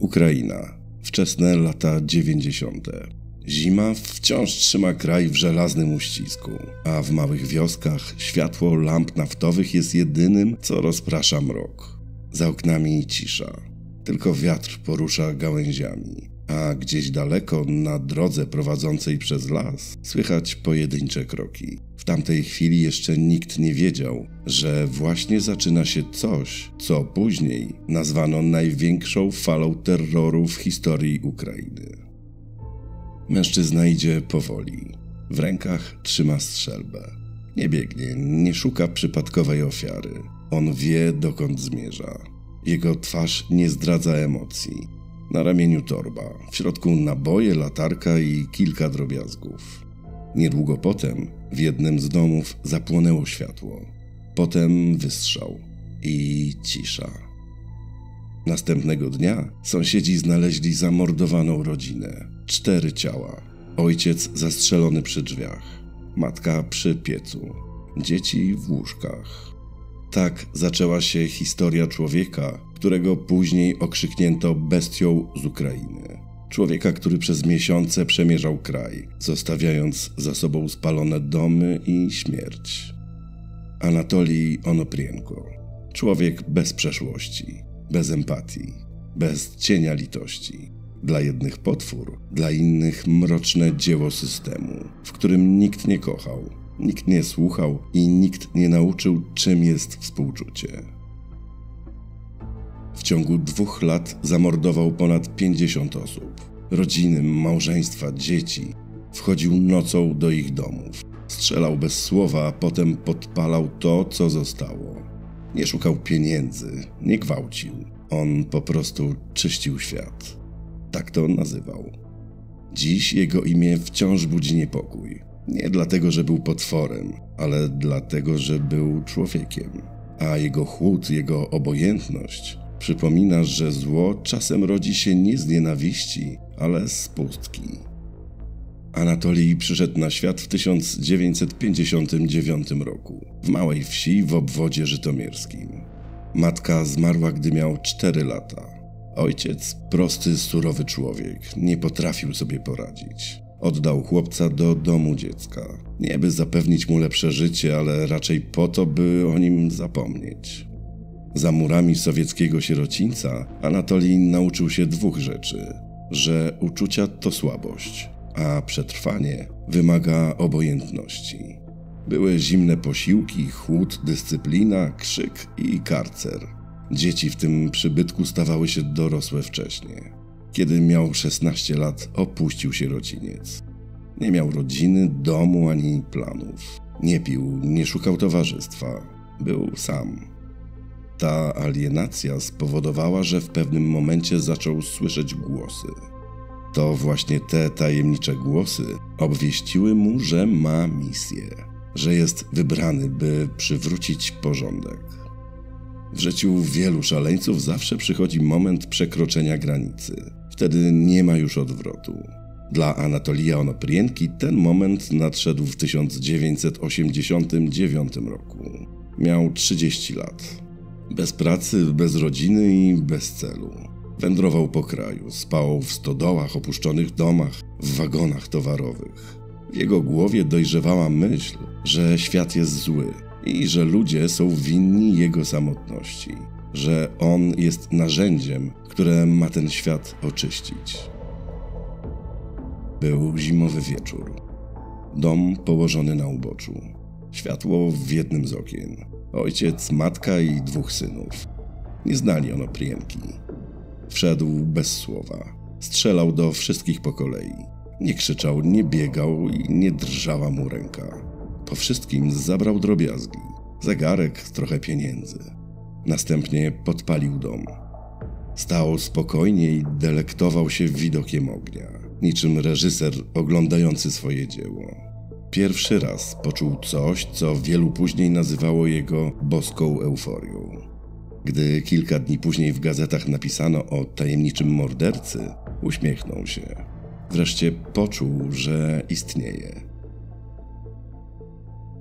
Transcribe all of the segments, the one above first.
Ukraina. Wczesne lata 90. Zima wciąż trzyma kraj w żelaznym uścisku, a w małych wioskach światło lamp naftowych jest jedynym, co rozprasza mrok. Za oknami cisza. Tylko wiatr porusza gałęziami, a gdzieś daleko na drodze prowadzącej przez las słychać pojedyncze kroki. W tamtej chwili jeszcze nikt nie wiedział, że właśnie zaczyna się coś, co później nazwano największą falą terroru w historii Ukrainy. Mężczyzna idzie powoli. W rękach trzyma strzelbę. Nie biegnie, nie szuka przypadkowej ofiary. On wie, dokąd zmierza. Jego twarz nie zdradza emocji. Na ramieniu torba, w środku naboje, latarka i kilka drobiazgów. Niedługo potem w jednym z domów zapłonęło światło. Potem wystrzał i cisza. Następnego dnia sąsiedzi znaleźli zamordowaną rodzinę. 4 ciała. Ojciec zastrzelony przy drzwiach. Matka przy piecu. Dzieci w łóżkach. Tak zaczęła się historia człowieka, którego później okrzyknięto bestią z Ukrainy. Człowieka, który przez miesiące przemierzał kraj, zostawiając za sobą spalone domy i śmierć. Anatolij Onoprienko. Człowiek bez przeszłości, bez empatii, bez cienia litości. Dla jednych potwór, dla innych mroczne dzieło systemu, w którym nikt nie kochał, nikt nie słuchał i nikt nie nauczył, czym jest współczucie. W ciągu 2 lat zamordował ponad 50 osób. Rodziny, małżeństwa, dzieci. Wchodził nocą do ich domów. Strzelał bez słowa, a potem podpalał to, co zostało. Nie szukał pieniędzy, nie gwałcił. On po prostu czyścił świat. Tak to nazywał. Dziś jego imię wciąż budzi niepokój. Nie dlatego, że był potworem, ale dlatego, że był człowiekiem. A jego chłód, jego obojętność przypomina, że zło czasem rodzi się nie z nienawiści, ale z pustki. Anatolij przyszedł na świat w 1959 roku, w małej wsi w obwodzie żytomierskim. Matka zmarła, gdy miał 4 lata. Ojciec, prosty, surowy człowiek, nie potrafił sobie poradzić. Oddał chłopca do domu dziecka. Nie by zapewnić mu lepsze życie, ale raczej po to, by o nim zapomnieć. Za murami sowieckiego sierocińca Anatolij nauczył się 2 rzeczy. Że uczucia to słabość, a przetrwanie wymaga obojętności. Były zimne posiłki, chłód, dyscyplina, krzyk i karcer. Dzieci w tym przybytku stawały się dorosłe wcześnie. Kiedy miał 16 lat, opuścił sierociniec. Nie miał rodziny, domu ani planów. Nie pił, nie szukał towarzystwa. Był sam. Ta alienacja spowodowała, że w pewnym momencie zaczął słyszeć głosy. To właśnie te tajemnicze głosy obwieściły mu, że ma misję, że jest wybrany, by przywrócić porządek. W życiu wielu szaleńców zawsze przychodzi moment przekroczenia granicy. Wtedy nie ma już odwrotu. Dla Anatolija Onoprienki ten moment nadszedł w 1989 roku. Miał 30 lat. Bez pracy, bez rodziny i bez celu. Wędrował po kraju, spał w stodołach, opuszczonych domach, w wagonach towarowych. W jego głowie dojrzewała myśl, że świat jest zły i że ludzie są winni jego samotności, że on jest narzędziem, które ma ten świat oczyścić. Był zimowy wieczór. Dom położony na uboczu. Światło w jednym z okien. Ojciec, matka i 2 synów. Nie znali Onoprienki. Wszedł bez słowa. Strzelał do wszystkich po kolei. Nie krzyczał, nie biegał i nie drżała mu ręka. Po wszystkim zabrał drobiazgi. Zegarek, trochę pieniędzy. Następnie podpalił dom. Stał spokojnie i delektował się widokiem ognia. Niczym reżyser oglądający swoje dzieło. Pierwszy raz poczuł coś, co wielu później nazywało jego boską euforią. Gdy kilka dni później w gazetach napisano o tajemniczym mordercy, uśmiechnął się. Wreszcie poczuł, że istnieje.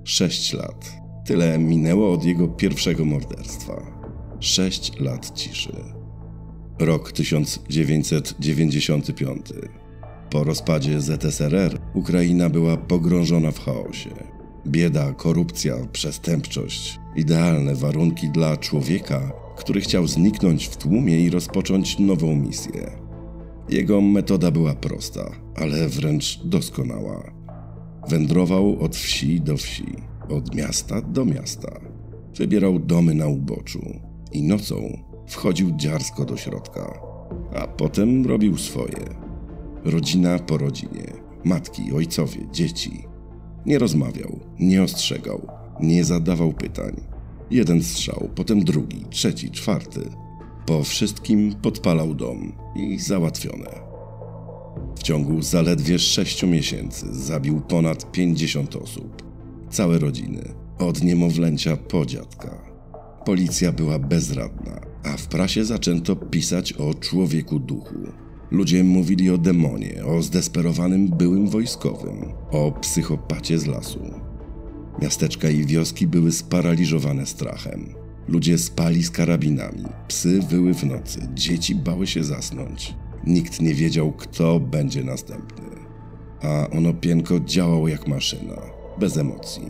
6 lat. Tyle minęło od jego pierwszego morderstwa. 6 lat ciszy. Rok 1995. Po rozpadzie ZSRR Ukraina była pogrążona w chaosie. Bieda, korupcja, przestępczość. Idealne warunki dla człowieka, który chciał zniknąć w tłumie i rozpocząć nową misję. Jego metoda była prosta, ale wręcz doskonała. Wędrował od wsi do wsi, od miasta do miasta. Wybierał domy na uboczu i nocą wchodził dziarsko do środka, a potem robił swoje. Rodzina po rodzinie, matki, ojcowie, dzieci. Nie rozmawiał, nie ostrzegał, nie zadawał pytań. Jeden strzał, potem drugi, trzeci, czwarty. Po wszystkim podpalał dom i załatwione. W ciągu zaledwie 6 miesięcy zabił ponad 50 osób. Całe rodziny, od niemowlęcia po dziadka. Policja była bezradna, a w prasie zaczęto pisać o człowieku duchu. Ludzie mówili o demonie, o zdesperowanym byłym wojskowym, o psychopacie z lasu. Miasteczka i wioski były sparaliżowane strachem. Ludzie spali z karabinami, psy wyły w nocy, dzieci bały się zasnąć. Nikt nie wiedział, kto będzie następny. A Onopienko działał jak maszyna, bez emocji.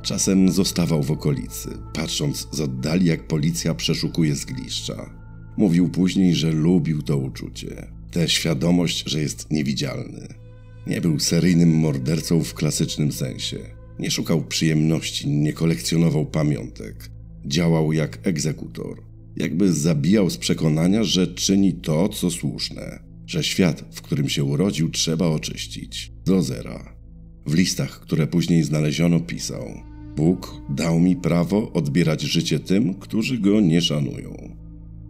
Czasem zostawał w okolicy, patrząc z oddali, jak policja przeszukuje zgliszcza. Mówił później, że lubił to uczucie, tę świadomość, że jest niewidzialny. Nie był seryjnym mordercą w klasycznym sensie. Nie szukał przyjemności, nie kolekcjonował pamiątek. Działał jak egzekutor. Jakby zabijał z przekonania, że czyni to, co słuszne. Że świat, w którym się urodził, trzeba oczyścić. Do zera. W listach, które później znaleziono, pisał: Bóg dał mi prawo odbierać życie tym, którzy go nie szanują.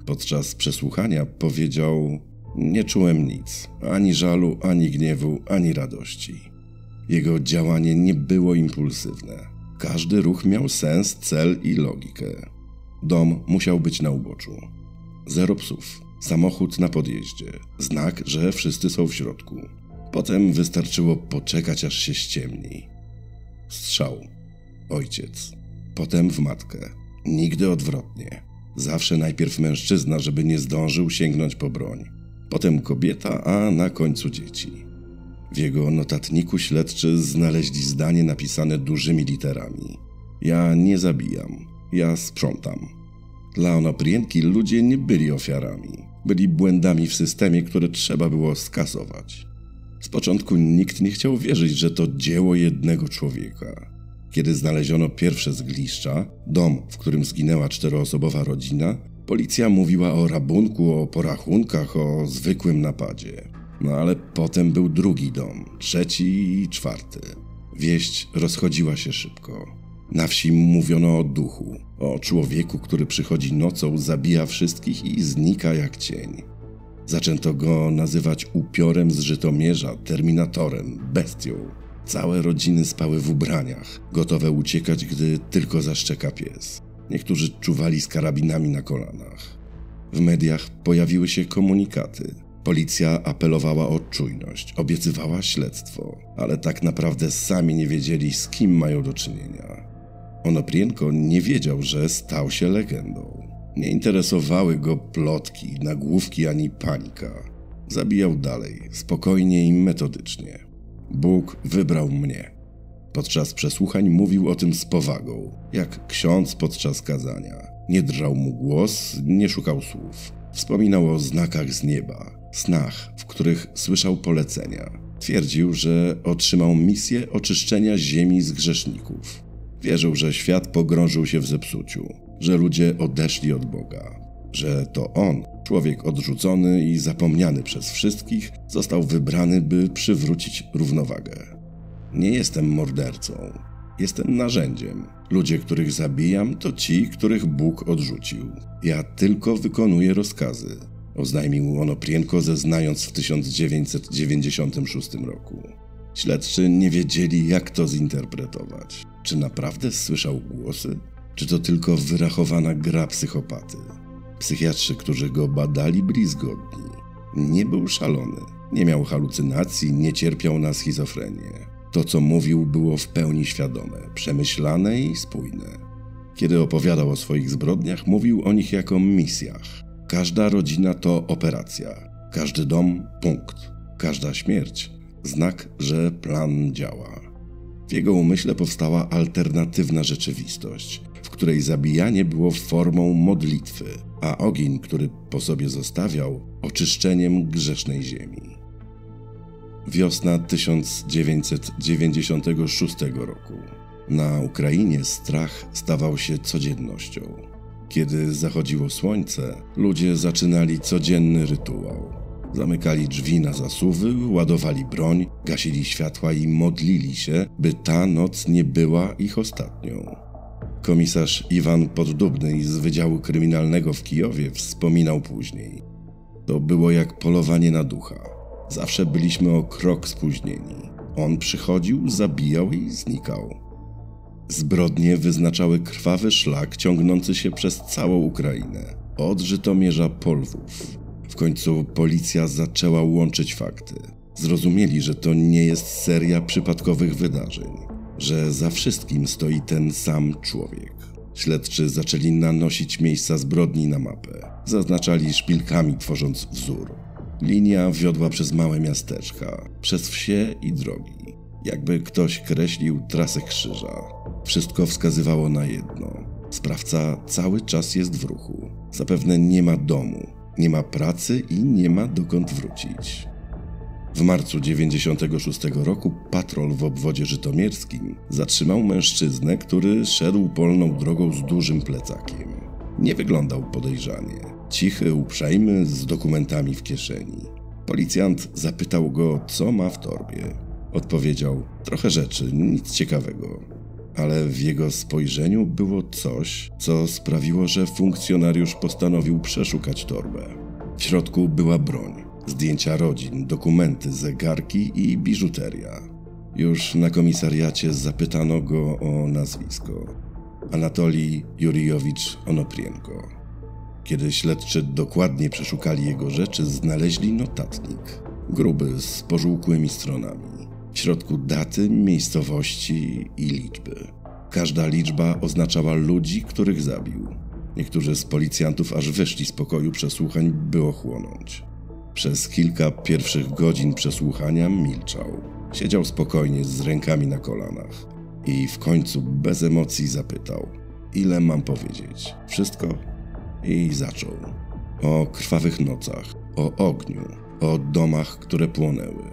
Podczas przesłuchania powiedział: nie czułem nic, ani żalu, ani gniewu, ani radości. Jego działanie nie było impulsywne. Każdy ruch miał sens, cel i logikę. Dom musiał być na uboczu. 0 psów, samochód na podjeździe, znak, że wszyscy są w środku. Potem wystarczyło poczekać, aż się ściemni. Strzał. Ojciec. Potem w matkę. Nigdy odwrotnie. Zawsze najpierw mężczyzna, żeby nie zdążył sięgnąć po broń. Potem kobieta, a na końcu dzieci. W jego notatniku śledczy znaleźli zdanie napisane dużymi literami. Ja nie zabijam, ja sprzątam. Dla Onoprienki ludzie nie byli ofiarami. Byli błędami w systemie, które trzeba było skasować. Z początku nikt nie chciał wierzyć, że to dzieło jednego człowieka. Kiedy znaleziono pierwsze zgliszcza, dom, w którym zginęła 4-osobowa rodzina, policja mówiła o rabunku, o porachunkach, o zwykłym napadzie. No ale potem był drugi dom, 3. i 4. Wieść rozchodziła się szybko. Na wsi mówiono o duchu, o człowieku, który przychodzi nocą, zabija wszystkich i znika jak cień. Zaczęto go nazywać upiorem z Żytomierza, terminatorem, bestią. Całe rodziny spały w ubraniach, gotowe uciekać, gdy tylko zaszczeka pies. Niektórzy czuwali z karabinami na kolanach. W mediach pojawiły się komunikaty. Policja apelowała o czujność, obiecywała śledztwo, ale tak naprawdę sami nie wiedzieli, z kim mają do czynienia. Onoprienko nie wiedział, że stał się legendą. Nie interesowały go plotki, nagłówki ani panika. Zabijał dalej, spokojnie i metodycznie. Bóg wybrał mnie. Podczas przesłuchań mówił o tym z powagą, jak ksiądz podczas kazania. Nie drżał mu głos, nie szukał słów. Wspominał o znakach z nieba, snach, w których słyszał polecenia. Twierdził, że otrzymał misję oczyszczenia ziemi z grzeszników. Wierzył, że świat pogrążył się w zepsuciu, że ludzie odeszli od Boga, że to on, człowiek odrzucony i zapomniany przez wszystkich, został wybrany, by przywrócić równowagę. Nie jestem mordercą, jestem narzędziem. Ludzie, których zabijam, to ci, których Bóg odrzucił. Ja tylko wykonuję rozkazy, oznajmił Onoprienko, zeznając w 1996 roku. Śledczy nie wiedzieli, jak to zinterpretować. Czy naprawdę słyszał głosy? Czy to tylko wyrachowana gra psychopaty? Psychiatrzy, którzy go badali, byli zgodni. Nie był szalony, nie miał halucynacji, nie cierpiał na schizofrenię. To, co mówił, było w pełni świadome, przemyślane i spójne. Kiedy opowiadał o swoich zbrodniach, mówił o nich jako misjach. Każda rodzina to operacja, każdy dom punkt, każda śmierć znak, że plan działa. W jego umyśle powstała alternatywna rzeczywistość, w której zabijanie było formą modlitwy, a ogień, który po sobie zostawiał, oczyszczeniem grzesznej ziemi. Wiosna 1996 roku. Na Ukrainie strach stawał się codziennością. Kiedy zachodziło słońce, ludzie zaczynali codzienny rytuał. Zamykali drzwi na zasuwy, ładowali broń, gasili światła i modlili się, by ta noc nie była ich ostatnią. Komisarz Iwan Poddubny z Wydziału Kryminalnego w Kijowie wspominał później. To było jak polowanie na ducha. Zawsze byliśmy o krok spóźnieni. On przychodził, zabijał i znikał. Zbrodnie wyznaczały krwawy szlak ciągnący się przez całą Ukrainę, od Żytomierza po Lwów. W końcu policja zaczęła łączyć fakty. Zrozumieli, że to nie jest seria przypadkowych wydarzeń, że za wszystkim stoi ten sam człowiek. Śledczy zaczęli nanosić miejsca zbrodni na mapę. Zaznaczali szpilkami, tworząc wzór. Linia wiodła przez małe miasteczka, przez wsie i drogi. Jakby ktoś kreślił trasę krzyża. Wszystko wskazywało na jedno. Sprawca cały czas jest w ruchu. Zapewne nie ma domu, nie ma pracy i nie ma dokąd wrócić. W marcu 1996 roku patrol w obwodzie żytomierskim zatrzymał mężczyznę, który szedł polną drogą z dużym plecakiem. Nie wyglądał podejrzanie. Cichy, uprzejmy, z dokumentami w kieszeni. Policjant zapytał go, co ma w torbie. Odpowiedział, trochę rzeczy, nic ciekawego. Ale w jego spojrzeniu było coś, co sprawiło, że funkcjonariusz postanowił przeszukać torbę. W środku była broń, zdjęcia rodzin, dokumenty, zegarki i biżuteria. Już na komisariacie zapytano go o nazwisko. Anatolij Jurijowicz Onoprienko. Kiedy śledczy dokładnie przeszukali jego rzeczy, znaleźli notatnik. Gruby, z pożółkłymi stronami. W środku daty, miejscowości i liczby. Każda liczba oznaczała ludzi, których zabił. Niektórzy z policjantów aż wyszli z pokoju przesłuchań, by ochłonąć. Przez kilka pierwszych godzin przesłuchania milczał. Siedział spokojnie, z rękami na kolanach. I w końcu bez emocji zapytał, ile mam powiedzieć? Wszystko? I zaczął. O krwawych nocach, o ogniu, o domach, które płonęły.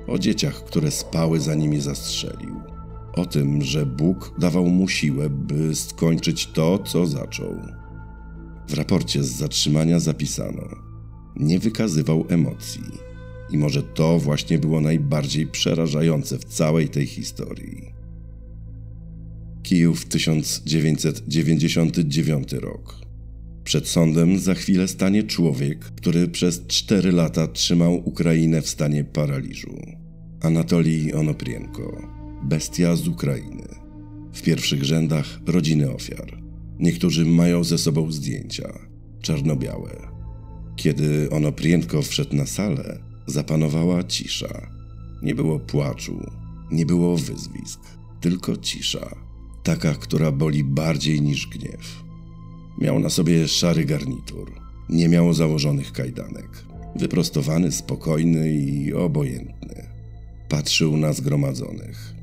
O dzieciach, które spały, zanim je zastrzelił. O tym, że Bóg dawał mu siłę, by skończyć to, co zaczął. W raporcie z zatrzymania zapisano: nie wykazywał emocji. I może to właśnie było najbardziej przerażające w całej tej historii. Kijów, 1999 rok. Przed sądem za chwilę stanie człowiek, który przez 4 lata trzymał Ukrainę w stanie paraliżu. Anatolij Onoprienko, bestia z Ukrainy. W pierwszych rzędach rodziny ofiar. Niektórzy mają ze sobą zdjęcia, czarno-białe. Kiedy Onoprienko wszedł na salę, zapanowała cisza. Nie było płaczu, nie było wyzwisk, tylko cisza. Taka, która boli bardziej niż gniew. Miał na sobie szary garnitur. Nie miał założonych kajdanek. Wyprostowany, spokojny i obojętny. Patrzył na zgromadzonych.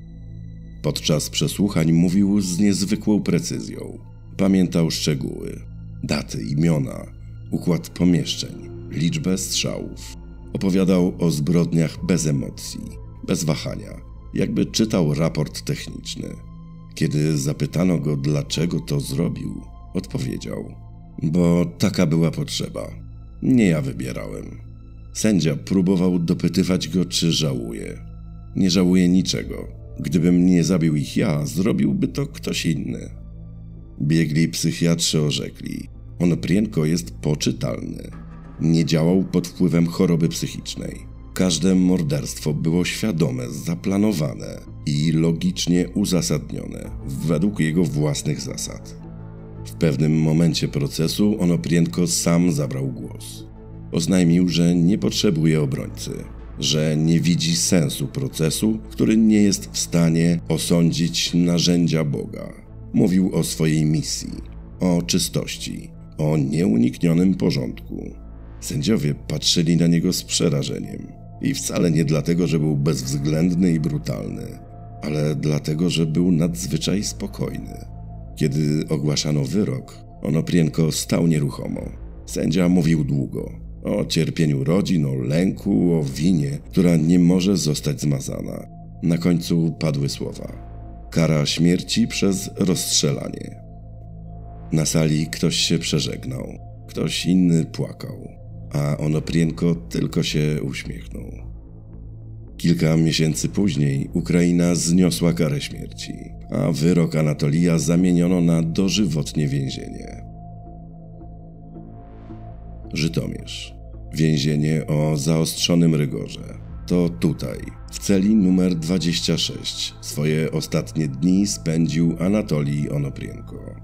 Podczas przesłuchań mówił z niezwykłą precyzją. Pamiętał szczegóły. Daty, imiona, układ pomieszczeń, liczbę strzałów. Opowiadał o zbrodniach bez emocji, bez wahania, jakby czytał raport techniczny. Kiedy zapytano go, dlaczego to zrobił, odpowiedział: bo taka była potrzeba. Nie ja wybierałem. Sędzia próbował dopytywać go, czy żałuje. Nie żałuję niczego. Gdybym nie zabił ich ja, zrobiłby to ktoś inny. Biegli psychiatrzy orzekli: Onoprienko jest poczytalny. Nie działał pod wpływem choroby psychicznej. Każde morderstwo było świadome, zaplanowane i logicznie uzasadnione według jego własnych zasad. W pewnym momencie procesu Onoprienko sam zabrał głos. Oznajmił, że nie potrzebuje obrońcy, że nie widzi sensu procesu, który nie jest w stanie osądzić narzędzia Boga. Mówił o swojej misji, o czystości, o nieuniknionym porządku. Sędziowie patrzyli na niego z przerażeniem. I wcale nie dlatego, że był bezwzględny i brutalny, ale dlatego, że był nadzwyczaj spokojny. Kiedy ogłaszano wyrok, Onoprienko stał nieruchomo. Sędzia mówił długo. O cierpieniu rodzin, o lęku, o winie, która nie może zostać zmazana. Na końcu padły słowa: kara śmierci przez rozstrzelanie. Na sali ktoś się przeżegnał, ktoś inny płakał, a Onoprienko tylko się uśmiechnął. Kilka miesięcy później Ukraina zniosła karę śmierci, a wyrok Anatolija zamieniono na dożywotnie więzienie. Żytomierz. Więzienie o zaostrzonym rygorze. To tutaj, w celi numer 26, swoje ostatnie dni spędził Anatolij Onoprienko.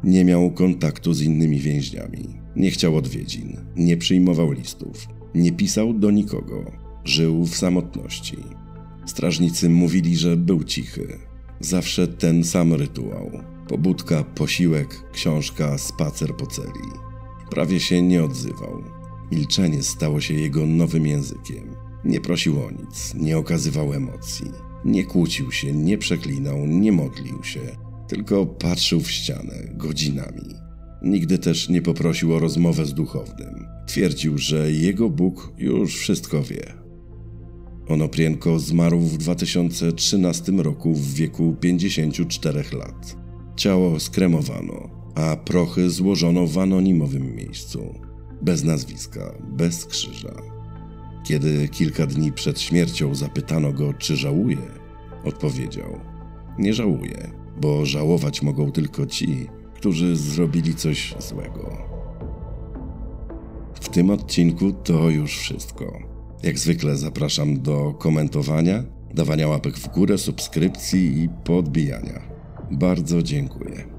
Nie miał kontaktu z innymi więźniami, nie chciał odwiedzin, nie przyjmował listów, nie pisał do nikogo, żył w samotności. Strażnicy mówili, że był cichy. Zawsze ten sam rytuał. Pobudka, posiłek, książka, spacer po celi. Prawie się nie odzywał. Milczenie stało się jego nowym językiem. Nie prosił o nic, nie okazywał emocji. Nie kłócił się, nie przeklinał, nie modlił się. Tylko patrzył w ścianę godzinami. Nigdy też nie poprosił o rozmowę z duchownym. Twierdził, że jego Bóg już wszystko wie. Onoprienko zmarł w 2013 roku w wieku 54 lat. Ciało skremowano, a prochy złożono w anonimowym miejscu. Bez nazwiska, bez krzyża. Kiedy kilka dni przed śmiercią zapytano go, czy żałuje, odpowiedział: nie żałuję, bo żałować mogą tylko ci, którzy zrobili coś złego. W tym odcinku to już wszystko. Jak zwykle zapraszam do komentowania, dawania łapek w górę, subskrypcji i podbijania. Bardzo dziękuję.